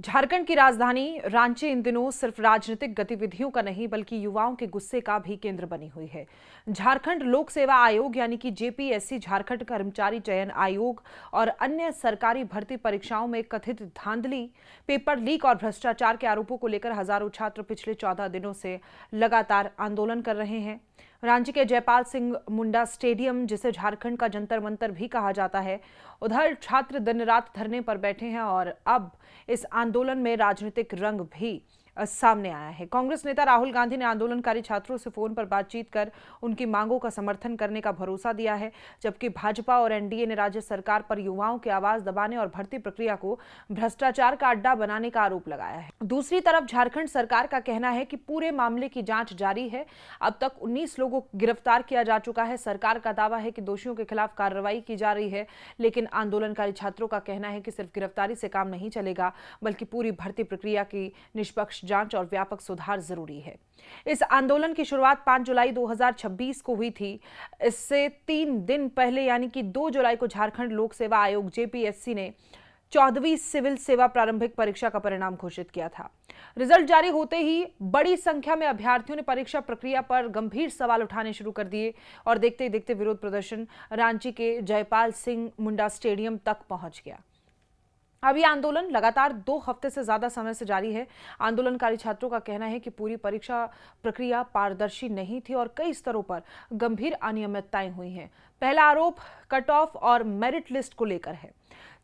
झारखंड की राजधानी रांची इन दिनों सिर्फ राजनीतिक गतिविधियों का नहीं बल्कि युवाओं के गुस्से का भी केंद्र बनी हुई है। झारखंड लोक सेवा आयोग यानी कि जेपीएससी, झारखंड कर्मचारी चयन आयोग और अन्य सरकारी भर्ती परीक्षाओं में कथित धांधली, पेपर लीक और भ्रष्टाचार के आरोपों को लेकर हजारों छात्र पिछले 14 दिनों से लगातार आंदोलन कर रहे हैं। रांची के जयपाल सिंह मुंडा स्टेडियम, जिसे झारखंड का जंतर मंतर भी कहा जाता है, उधर छात्र दिन रात धरने पर बैठे हैं और अब इस आंदोलन में राजनीतिक रंग भी सामने आया है। कांग्रेस नेता राहुल गांधी ने आंदोलनकारी छात्रों से फोन पर बातचीत कर उनकी मांगों का समर्थन करने का भरोसा दिया है, जबकि भाजपा और एनडीए ने राज्य सरकार पर युवाओं की आवाज दबाने और भर्ती प्रक्रिया को भ्रष्टाचार का अड्डा बनाने का आरोप लगाया है। दूसरी तरफ झारखंड सरकार का कहना है कि पूरे मामले की जांच जारी है। अब तक 19 लोगों को गिरफ्तार किया जा चुका है। सरकार का दावा है कि दोषियों के खिलाफ कार्रवाई की जा रही है, लेकिन आंदोलनकारी छात्रों का कहना है कि सिर्फ गिरफ्तारी से काम नहीं चलेगा, बल्कि पूरी भर्ती प्रक्रिया की निष्पक्ष जांच और व्यापक सुधार जरूरी है। इस आंदोलन की शुरुआत 5 जुलाई 2026 को हुई थी। इससे 3 दिन पहले यानी कि 2 जुलाई को झारखंड लोक सेवा आयोग जेपीएससी ने 14वीं सिविल सेवा प्रारंभिक परीक्षा का परिणाम घोषित किया था। रिजल्ट जारी होते ही बड़ी संख्या में अभ्यर्थियों ने परीक्षा प्रक्रिया पर गंभीर सवाल उठाने शुरू कर दिए और देखते ही देखते विरोध प्रदर्शन रांची के जयपाल सिंह मुंडा स्टेडियम तक पहुंच गया। अब यह आंदोलन लगातार 2 हफ्ते से ज्यादा समय से जारी है। आंदोलनकारी छात्रों का कहना है कि पूरी परीक्षा प्रक्रिया पारदर्शी नहीं थी और कई स्तरों पर गंभीर अनियमितताएं हुई हैं। पहला आरोप कट ऑफ और मेरिट लिस्ट को लेकर है।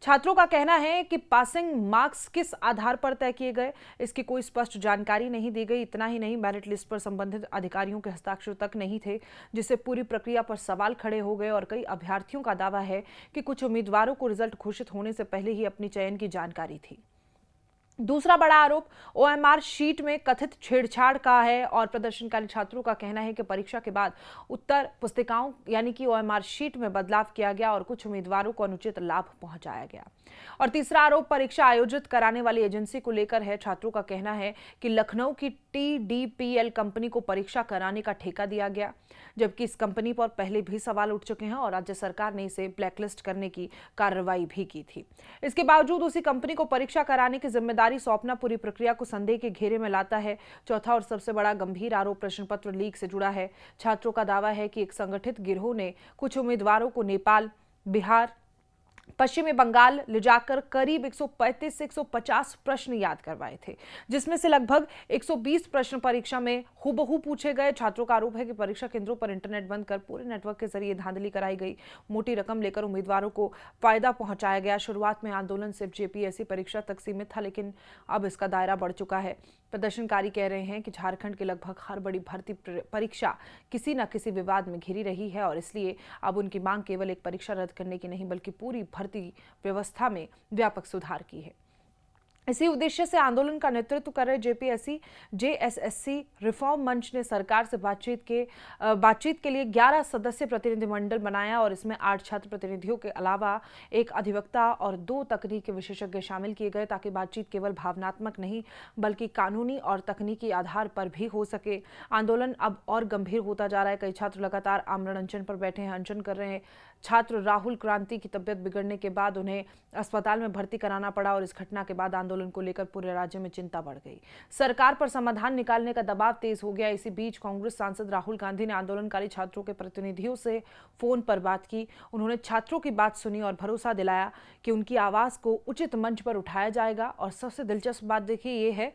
छात्रों का कहना है कि पासिंग मार्क्स किस आधार पर तय किए गए, इसकी कोई स्पष्ट जानकारी नहीं दी गई। इतना ही नहीं, मेरिट लिस्ट पर संबंधित अधिकारियों के हस्ताक्षर तक नहीं थे, जिससे पूरी प्रक्रिया पर सवाल खड़े हो गए और कई अभ्यर्थियों का दावा है कि कुछ उम्मीदवारों को रिजल्ट घोषित होने से पहले ही अपनी चयन की जानकारी थी। दूसरा बड़ा आरोप ओएमआर शीट में कथित छेड़छाड़ का है और प्रदर्शनकारी छात्रों का कहना है कि परीक्षा के बाद उत्तर पुस्तिकाओं यानी कि ओएमआर शीट में बदलाव किया गया और कुछ उम्मीदवारों को अनुचित लाभ पहुंचाया गया। और तीसरा आरोप परीक्षा आयोजित कराने वाली एजेंसी को लेकर है। छात्रों का कहना है कि लखनऊ की टीडीपीएल कंपनी को परीक्षा कराने का ठेका दिया गया, जबकि इस कंपनी पर पहले भी सवाल उठ चुके हैं और राज्य सरकार ने इसे ब्लैकलिस्ट करने की कार्रवाई भी की थी। इसके बावजूद उसी कंपनी को परीक्षा कराने की जिम्मेदारी सौंपना पूरी प्रक्रिया को संदेह के घेरे में लाता है। चौथा और सबसे बड़ा गंभीर आरोप प्रश्न पत्र लीक से जुड़ा है। छात्रों का दावा है कि एक संगठित गिरोह ने कुछ उम्मीदवारों को नेपाल, बिहार, पश्चिमी बंगाल ले जाकर करीब 135 से 150 प्रश्न याद करवाए थे, जिसमें से लगभग 120 प्रश्न परीक्षा में हूबहू पूछे गए। छात्रों का आरोप है कि परीक्षा केंद्रों पर इंटरनेट बंद कर पूरे नेटवर्क के जरिए धांधली कराई गई। मोटी रकम लेकर उम्मीदवारों को फायदा पहुंचाया गया। शुरुआत में आंदोलन सिर्फ जेपीएससी परीक्षा तक सीमित था, लेकिन अब इसका दायरा बढ़ चुका है। प्रदर्शनकारी कह रहे हैं कि झारखंड की लगभग हर बड़ी भर्ती परीक्षा किसी न किसी विवाद में घिरी रही है और इसलिए अब उनकी मांग केवल एक परीक्षा रद्द करने की नहीं बल्कि पूरी भर्ती व्यवस्था में व्यापक सुधार की है। इसी उद्देश्य से आंदोलन का नेतृत्व कर रहे जेएसएससी रिफॉर्म मंच ने सरकार से बातचीत के लिए 11 सदस्यीय प्रतिनिधिमंडल बनाया और इसमें 8 छात्र प्रतिनिधियों के अलावा एक अधिवक्ता और 2 तकनीकी विशेषज्ञ शामिल किए गए, ताकि बातचीत केवल भावनात्मक नहीं बल्कि कानूनी और तकनीकी आधार पर भी हो सके। आंदोलन अब और गंभीर होता जा रहा है। कई छात्र लगातार आमरण अनशन पर बैठे हैं, अनशन कर रहे हैं। छात्र राहुल क्रांति की तबियत बिगड़ने के बाद उन्हें अस्पताल में भर्ती कराना पड़ा और इस घटना के बाद आंदोलन को लेकर पूरे राज्य में चिंता बढ़ गई। सरकार पर समाधान निकालने का दबाव तेज हो गया। इसी बीच कांग्रेस सांसद राहुल गांधी ने आंदोलनकारी छात्रों के प्रतिनिधियों से फोन पर बात की। उन्होंने छात्रों की बात सुनी और भरोसा दिलाया कि उनकी आवाज को उचित मंच पर उठाया जाएगा। और सबसे दिलचस्प बात देखिए ये है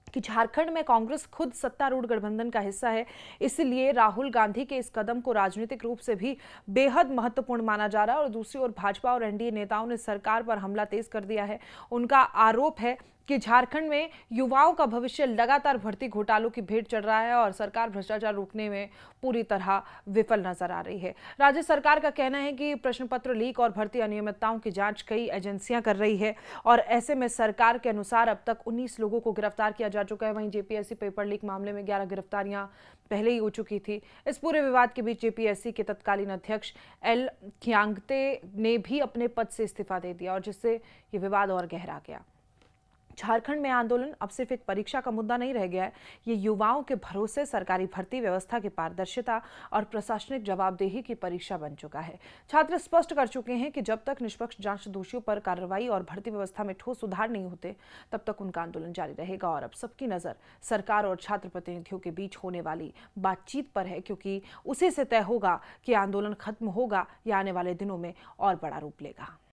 कि झारखंड में कांग्रेस खुद सत्तारूढ़ गठबंधन का हिस्सा है, इसलिए राहुल गांधी के इस कदम को राजनीतिक रूप से भी बेहद महत्वपूर्ण माना जा रहा है। और दूसरी ओर भाजपा और एनडीए नेताओं ने सरकार पर हमला तेज कर दिया है। उनका आरोप है कि झारखंड में युवाओं का भविष्य लगातार भर्ती घोटालों की भेंट चढ़ रहा है और सरकार भ्रष्टाचार रोकने में पूरी तरह विफल नजर आ रही है। राज्य सरकार का कहना है कि प्रश्न पत्र लीक और भर्ती अनियमितताओं की जांच कई एजेंसियां कर रही है और ऐसे में सरकार के अनुसार अब तक 19 लोगों को गिरफ्तार किया जा चुका है। वहीं जेपीएससी पेपर लीक मामले में 11 गिरफ्तारियां पहले ही हो चुकी थी। इस पूरे विवाद के बीच जेपीएससी के तत्कालीन अध्यक्ष एल खियांगते ने भी अपने पद से इस्तीफा दे दिया और जिससे ये विवाद और गहरा गया। झारखंड में आंदोलन अब सिर्फ एक परीक्षा का मुद्दा नहीं रह गया है। ये युवाओं के भरोसे सरकारी भर्ती व्यवस्था की पारदर्शिता और प्रशासनिक जवाबदेही की परीक्षा बन चुका है। छात्र स्पष्ट कर चुके हैं कि जब तक निष्पक्ष जांच, दोषियों पर कार्रवाई और भर्ती व्यवस्था में ठोस सुधार नहीं होते, तब तक उनका आंदोलन जारी रहेगा। और अब सबकी नजर सरकार और छात्र प्रतिनिधियों के बीच होने वाली बातचीत पर है, क्योंकि उसी से तय होगा कि आंदोलन खत्म होगा या आने वाले दिनों में और बड़ा रूप लेगा।